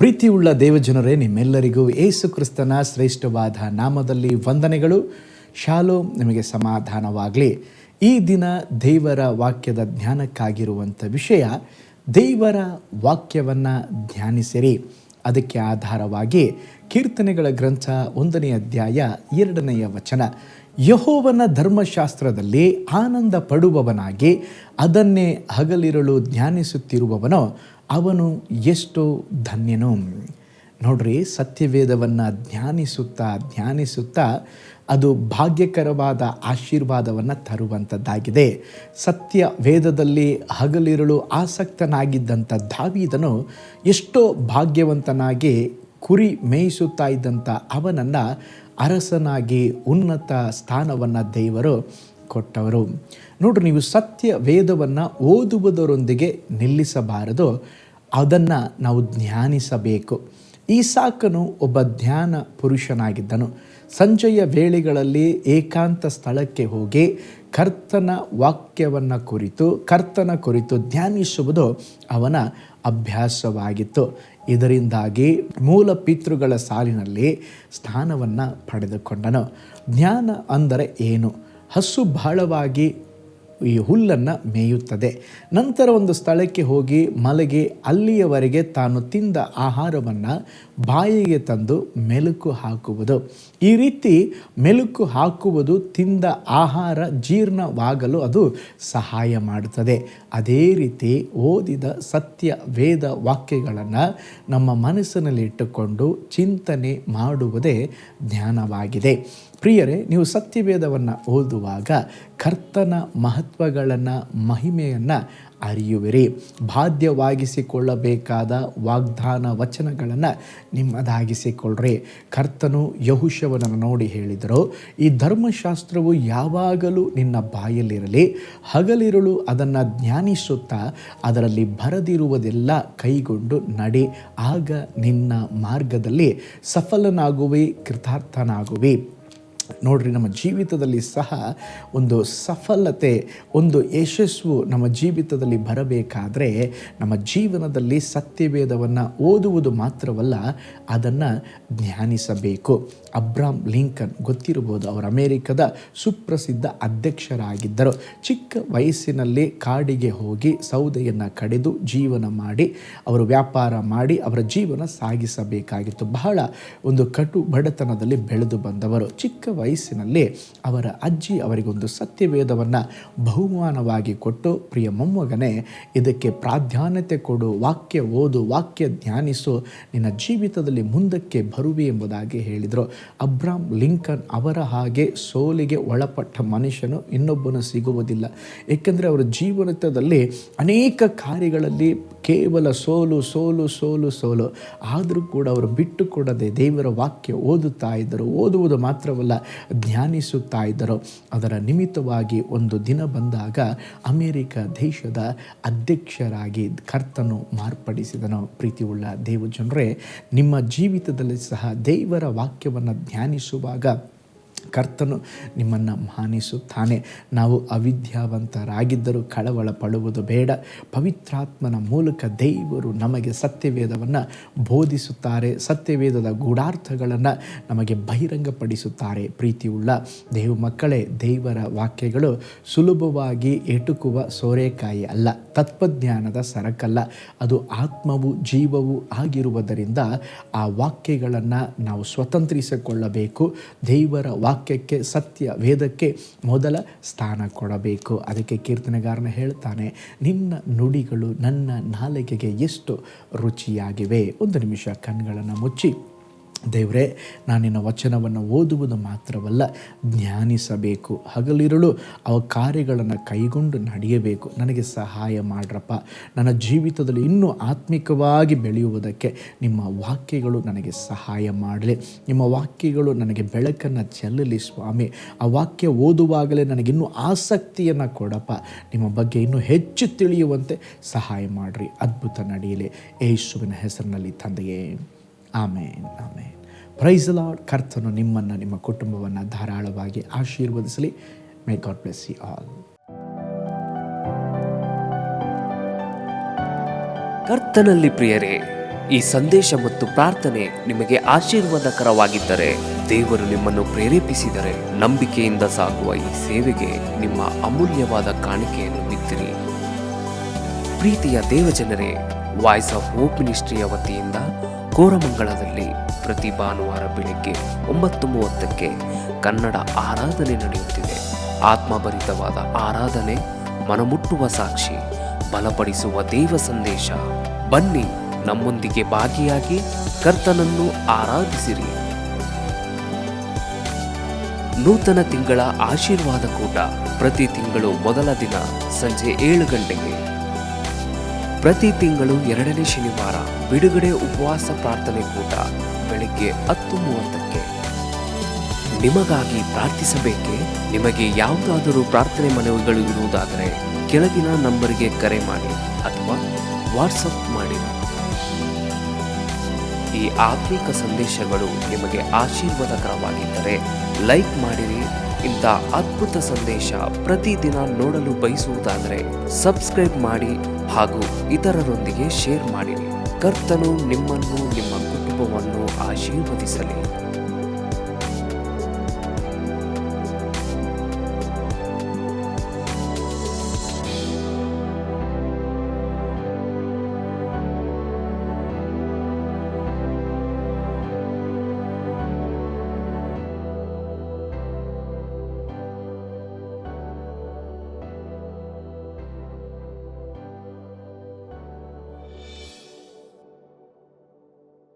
ಪ್ರೀತಿಯುಳ್ಳ ದೇವಜನರೇ, ನಿಮ್ಮೆಲ್ಲರಿಗೂ ಯೇಸು ಕ್ರಿಸ್ತನ ಶ್ರೇಷ್ಠವಾದ ನಾಮದಲ್ಲಿ ವಂದನೆಗಳು. ಶಾಲೋಮ್, ನಿಮಗೆ ಸಮಾಧಾನವಾಗಲಿ. ಈ ದಿನ ದೇವರ ವಾಕ್ಯದ ಧ್ಯಾನಕ್ಕಾಗಿರುವಂಥ ವಿಷಯ, ದೇವರ ವಾಕ್ಯವನ್ನು ಧ್ಯಾನಿಸಿರಿ. ಅದಕ್ಕೆ ಆಧಾರವಾಗಿ ಕೀರ್ತನೆಗಳ ಗ್ರಂಥ 1ನೇ ಅಧ್ಯಾಯ 2ನೇ ವಚನ, ಯೆಹೋವನ ಧರ್ಮಶಾಸ್ತ್ರದಲ್ಲಿ ಆನಂದ ಪಡುವವನಾಗಿ ಅದನ್ನೇ ಹಗಲಿರುಳು ಧ್ಯಾನಿಸುತ್ತಿರುವವನೋ ಅವನು ಎಷ್ಟು ಧನ್ಯನು. ನೋಡ್ರಿ, ಸತ್ಯವೇದವನ್ನು ಧ್ಯಾನಿಸುತ್ತಾ ಅದು ಭಾಗ್ಯಕರವಾದ ಆಶೀರ್ವಾದವನ್ನು ತರುವಂಥದ್ದಾಗಿದೆ. ಸತ್ಯ ವೇದದಲ್ಲಿ ಹಗಲಿರುಳು ಆಸಕ್ತನಾಗಿದ್ದಂಥ ದಾವೀದನು ಎಷ್ಟೋ ಭಾಗ್ಯವಂತನಾಗಿ ಕುರಿ ಮೇಯಿಸುತ್ತಾ ಇದ್ದಂಥ ಅವನನ್ನು ಅರಸನಾಗಿ ಉನ್ನತ ಸ್ಥಾನವನ್ನು ದೇವರು ಕೊಟ್ಟವರು. ನೋಡ್ರಿ, ನೀವು ಸತ್ಯ ವೇದವನ್ನು ಓದುವುದರೊಂದಿಗೆ ನಿಲ್ಲಿಸಬಾರದು, ಅದನ್ನು ನಾವು ಧ್ಯಾನಿಸಬೇಕು. ಈಸಾಕನು ಒಬ್ಬ ಧ್ಯಾನ ಪುರುಷನಾಗಿದ್ದನು. ಸಂಜೆಯ ವೇಳೆಗಳಲ್ಲಿ ಏಕಾಂತ ಸ್ಥಳಕ್ಕೆ ಹೋಗಿ ಕರ್ತನ ವಾಕ್ಯವನ್ನು ಕರ್ತನ ಕುರಿತು ಧ್ಯಾನಿಸುವುದು ಅವನ ಅಭ್ಯಾಸವಾಗಿತ್ತು. ಇದರಿಂದಾಗಿ ಮೂಲ ಪಿತೃಗಳ ಸಾಲಿನಲ್ಲಿ ಸ್ಥಾನವನ್ನು ಪಡೆದುಕೊಂಡನು. ಜ್ಞಾನ ಅಂದರೆ ಏನು? ಹಸು ಬಹಳವಾಗಿ ಈ ಹುಲ್ಲನ್ನು ಮೇಯುತ್ತದೆ. ನಂತರ ಒಂದು ಸ್ಥಳಕ್ಕೆ ಹೋಗಿ ಮಲಗಿ ಅಲ್ಲಿಯವರೆಗೆ ತಾನು ತಿಂದ ಆಹಾರವನ್ನು ಬಾಯಿಗೆ ತಂದು ಮೆಲುಕು ಹಾಕುವುದು. ಈ ರೀತಿ ಮೆಲುಕು ಹಾಕುವುದು ತಿಂದ ಆಹಾರ ಜೀರ್ಣವಾಗಲು ಅದು ಸಹಾಯ ಮಾಡುತ್ತದೆ. ಅದೇ ರೀತಿ ಓದಿದ ಸತ್ಯ ವೇದ ವಾಕ್ಯಗಳನ್ನು ನಮ್ಮ ಮನಸ್ಸಿನಲ್ಲಿ ಇಟ್ಟುಕೊಂಡು ಚಿಂತನೆ ಮಾಡುವುದೇ ಧ್ಯಾನವಾಗಿದೆ. ಪ್ರಿಯರೇ, ನೀವು ಸತ್ಯವೇದವನ್ನು ಓದುವಾಗ ಕರ್ತನ ಮಹತ್ವಗಳನ್ನು, ಮಹಿಮೆಯನ್ನು ಅರಿಯುವಿರಿ. ಬಾಧ್ಯವಾಗಿಸಿಕೊಳ್ಳಬೇಕಾದ ವಾಗ್ದಾನ ವಚನಗಳನ್ನು ನಿಮ್ಮದಾಗಿಸಿಕೊಳ್ಳ್ರಿ. ಕರ್ತನು ಯೆಹೋಶುವನನ್ನು ನೋಡಿ ಹೇಳಿದರು, ಈ ಧರ್ಮಶಾಸ್ತ್ರವು ಯಾವಾಗಲೂ ನಿನ್ನ ಬಾಯಲ್ಲಿರಲಿ, ಹಗಲಿರುಳು ಅದನ್ನು ಧ್ಯಾನಿಸುತ್ತಾ ಅದರಲ್ಲಿ ಬರೆದಿರುವುದೆಲ್ಲ ಕೈಗೊಂಡು ನಡೆ, ಆಗ ನಿನ್ನ ಮಾರ್ಗದಲ್ಲಿ ಸಫಲನಾಗುವಿ, ಕೃತಾರ್ಥನಾಗುವಿ. ನೋಡ್ರಿ, ನಮ್ಮ ಜೀವಿತದಲ್ಲಿ ಸಹ ಒಂದು ಸಫಲತೆ, ಒಂದು ಯಶಸ್ಸು ನಮ್ಮ ಜೀವಿತದಲ್ಲಿ ಬರಬೇಕಾದ್ರೆ ನಮ್ಮ ಜೀವನದಲ್ಲಿ ಸತ್ಯವೇದವನ್ನು ಓದುವುದು ಮಾತ್ರವಲ್ಲ, ಅದನ್ನು ಧ್ಯಾನಿಸಬೇಕು. ಅಬ್ರಹಾಂ ಲಿಂಕನ್ ಗೊತ್ತಿರಬಹುದು, ಅವರು ಅಮೇರಿಕದ ಸುಪ್ರಸಿದ್ಧ ಅಧ್ಯಕ್ಷರಾಗಿದ್ದರು. ಚಿಕ್ಕ ವಯಸ್ಸಿನಲ್ಲಿ ಕಾಡಿಗೆ ಹೋಗಿ ಸೌದೆಯನ್ನು ಕಡಿದು ಜೀವನ ಮಾಡಿ ಅವರು ವ್ಯಾಪಾರ ಮಾಡಿ ಅವರ ಜೀವನ ಸಾಗಿಸಬೇಕಾಗಿತ್ತು. ಬಹಳ ಒಂದು ಕಟು ಬಡತನದಲ್ಲಿ ಬೆಳೆದು ಬಂದವರು. ಚಿಕ್ಕ ವಯಸ್ಸಿನಲ್ಲಿ ಅವರ ಅಜ್ಜಿ ಅವರಿಗೊಂದು ಸತ್ಯವೇದವನ್ನು ಬಹುಮಾನವಾಗಿ ಕೊಟ್ಟು, ಪ್ರಿಯ ಮೊಮ್ಮಗನೇ, ಇದಕ್ಕೆ ಪ್ರಾಧಾನ್ಯತೆ ಕೊಡು, ವಾಕ್ಯ ಓದು, ವಾಕ್ಯ ಧ್ಯಾನಿಸು, ನಿನ್ನ ಜೀವಿತದಲ್ಲಿ ಮುಂದಕ್ಕೆ ಬರುವೆ ಎಂಬುದಾಗಿ ಹೇಳಿದರು. ಅಬ್ರಹಾಂ ಲಿಂಕನ್ ಅವರ ಹಾಗೆ ಸೋಲಿಗೆ ಒಳಪಟ್ಟ ಮನುಷ್ಯನು ಇನ್ನೊಬ್ಬನು ಸಿಗುವುದಿಲ್ಲ. ಏಕೆಂದರೆ ಅವರ ಜೀವನದಲ್ಲಿ ಅನೇಕ ಕಾರ್ಯಗಳಲ್ಲಿ ಕೇವಲ ಸೋಲು. ಆದರೂ ಕೂಡ ಅವರು ಬಿಟ್ಟು ಕೊಡದೆ ದೇವರ ವಾಕ್ಯ ಓದುತ್ತಾ ಇದ್ದರು. ಓದುವುದು ಮಾತ್ರವಲ್ಲ, ಧ್ಯಾನಿಸುತ್ತಾ ಇದ್ದರು. ಅದರ ನಿಮಿತ್ತವಾಗಿ ಒಂದು ದಿನ ಬಂದಾಗ ಅಮೇರಿಕ ದೇಶದ ಅಧ್ಯಕ್ಷರಾಗಿ ಕರ್ತನು ಮಾರ್ಪಡಿಸಿದನು. ಪ್ರೀತಿಯುಳ್ಳ ದೇವಜನರೇ, ನಿಮ್ಮ ಜೀವಿತದಲ್ಲಿ ಸಹ ದೇವರ ವಾಕ್ಯವನ್ನು ಧ್ಯಾನಿಸುವಾಗ ಕರ್ತನು ನಿಮ್ಮನ್ನು ಮಾನಿಸುತ್ತಾನೆ. ನಾವು ಅವಿದ್ಯಾವಂತರಾಗಿದ್ದರೂ ಕಳವಳ ಪಡುವುದು ಬೇಡ. ಪವಿತ್ರಾತ್ಮನ ಮೂಲಕ ದೇವರು ನಮಗೆ ಸತ್ಯವೇದವನ್ನು ಬೋಧಿಸುತ್ತಾರೆ. ಸತ್ಯವೇದದ ಗೂಢಾರ್ಥಗಳನ್ನು ನಮಗೆ ಬಹಿರಂಗಪಡಿಸುತ್ತಾರೆ. ಪ್ರೀತಿಯುಳ್ಳ ದೇವ ಮಕ್ಕಳೇ, ದೇವರ ವಾಕ್ಯಗಳು ಸುಲಭವಾಗಿ ಎಟುಕುವ ಸೋರೆಕಾಯಿ ಅಲ್ಲ, ತತ್ವಜ್ಞಾನದ ಸರಕಲ್ಲ. ಅದು ಆತ್ಮವು ಜೀವವು ಆಗಿರುವುದರಿಂದ ಆ ವಾಕ್ಯಗಳನ್ನು ನಾವು ಸ್ವತಂತ್ರಿಸಿಕೊಳ್ಳಬೇಕು. ದೇವರ ವಾಕ್ಯಕ್ಕೆ, ಸತ್ಯ ವೇದಕ್ಕೆ ಮೊದಲ ಸ್ಥಾನ ಕೊಡಬೇಕು. ಅದಕ್ಕೆ ಕೀರ್ತನೆಗಾರನ ಹೇಳ್ತಾನೆ, ನಿನ್ನ ನುಡಿಗಳು ನನ್ನ ನಾಲಿಗೆಗೆ ಎಷ್ಟು ರುಚಿಯಾಗಿವೆ. ಒಂದು ನಿಮಿಷ ಕಣ್ಗಳನ್ನು ಮುಚ್ಚಿ, ದೇವರೇ, ನಾನು ನಿನ್ನ ವಚನವನ್ನು ಓದುವುದು ಮಾತ್ರವಲ್ಲ, ಧ್ಯಾನಿಸಬೇಕು. ಹಗಲಿರುಳು ಅವ ಕಾರ್ಯಗಳನ್ನು ಕೈಗೊಂಡು ನಡೆಯಬೇಕು. ನನಗೆ ಸಹಾಯ ಮಾಡ್ರಪ್ಪ. ನನ್ನ ಜೀವಿತದಲ್ಲಿ ಇನ್ನೂ ಆತ್ಮಿಕವಾಗಿ ಬೆಳೆಯುವುದಕ್ಕೆ ನಿಮ್ಮ ವಾಕ್ಯಗಳು ನನಗೆ ಸಹಾಯ ಮಾಡಲಿ. ನಿಮ್ಮ ವಾಕ್ಯಗಳು ನನಗೆ ಬೆಳಕನ್ನು ಚೆಲ್ಲಲಿ ಸ್ವಾಮಿ. ಆ ವಾಕ್ಯ ಓದುವಾಗಲೇ ನನಗಿನ್ನೂ ಆಸಕ್ತಿಯನ್ನು ಕೊಡಪ್ಪ. ನಿಮ್ಮ ಬಗ್ಗೆ ಇನ್ನೂ ಹೆಚ್ಚು ತಿಳಿಯುವಂತೆ ಸಹಾಯ ಮಾಡಿರಿ. ಅದ್ಭುತ ನಡೆಯಲಿ ಯೇಸುವಿನ ಹೆಸರಿನಲ್ಲಿ ತಂದೆಯೇ, amen, amen. Praise the Lord. ಕರ್ತನು ನಿಮ್ಮನ್ನು, ನಿಮ್ಮ ಕುಟುಂಬವನ್ನು ಧಾರಾಳವಾಗಿ ಆಶೀರ್ವದಿಸಲಿ. May God bless you all. ಕರ್ತನಲ್ಲಿ ಪ್ರಿಯರೇ, ಈ ಸಂದೇಶ ಮತ್ತು ಪ್ರಾರ್ಥನೆ ನಿಮಗೆ ಆಶೀರ್ವಾದಕರವಾಗಿದ್ದರೆ, ದೇವರು ನಿಮ್ಮನ್ನು ಪ್ರೇರೇಪಿಸಿದರೆ, ನಂಬಿಕೆಯಿಂದ ಸಾಗುವ ಈ ಸೇವೆಗೆ ನಿಮ್ಮ ಅಮೂಲ್ಯವಾದ ಕಾಣಿಕೆಯನ್ನು ಬಿತ್ತಿರಿ. ಪ್ರೀತಿಯ ದೇವಜನರೇ, ವಾಯ್ಸ್ ಆಫ್ ಹೋಪ್ ಮಿನಿಸ್ಟ್ರಿಯ ವತಿಯಿಂದ ಕೋರಮಂಗಲದಲ್ಲಿ ಪ್ರತಿ ಭಾನುವಾರ ಬೆಳಿಗ್ಗೆ 9:30ಕ್ಕೆ ಕನ್ನಡ ಆರಾಧನೆ ನಡೆಯುತ್ತಿದೆ. ಆತ್ಮಭರಿತವಾದ ಆರಾಧನೆ, ಮನಮುಟ್ಟುವ ಸಾಕ್ಷಿ, ಬಲಪಡಿಸುವ ದೇವ ಸಂದೇಶ. ಬನ್ನಿ, ನಮ್ಮೊಂದಿಗೆ ಭಾಗಿಯಾಗಿ ಕರ್ತನನ್ನು ಆರಾಧಿಸಿರಿ. ನೂತನ ತಿಂಗಳ ಆಶೀರ್ವಾದ ಕೂಟ ಪ್ರತಿ ತಿಂಗಳು ಮೊದಲ ದಿನ ಸಂಜೆ 7 ಗಂಟೆಗೆ. ಪ್ರತಿ ತಿಂಗಳು 2ನೇ ಶನಿವಾರ ಬಿಡುಗಡೆ ಉಪವಾಸ ಪ್ರಾರ್ಥನೆ ಕೂಟ ಬೆಳಿಗ್ಗೆ 10:30ಕ್ಕೆ. ನಿಮಗಾಗಿ ಪ್ರಾರ್ಥಿಸಬೇಕೆ? ನಿಮಗೆ ಯಾವುದಾದರೂ ಪ್ರಾರ್ಥನೆ ಮನವಿಗಳು ಇರುವುದಾದರೆ ಕೆಳಗಿನ ನಂಬರಿಗೆ ಕರೆ ಮಾಡಿ ಅಥವಾ ವಾಟ್ಸಪ್ ಮಾಡಿ. ಈ ಆತ್ಮಿಕ ಸಂದೇಶಗಳು ನಿಮಗೆ ಆಶೀರ್ವಾದಕರವಾಗಿದ್ದರೆ ಲೈಕ್ ಮಾಡಿರಿ. ಇಂಥ ಅದ್ಭುತ ಸಂದೇಶ ಪ್ರತಿದಿನ ನೋಡಲು ಬಯಸುವುದಾದರೆ ಸಬ್ಸ್ಕ್ರೈಬ್ ಮಾಡಿ ಹಾಗೂ ಇತರರೊಂದಿಗೆ ಶೇರ್ ಮಾಡಿರಿ. ಕರ್ತನು ನಿಮ್ಮನ್ನು, ನಿಮ್ಮ ಕುಟುಂಬವನ್ನು ಆಶೀರ್ವದಿಸಲಿ.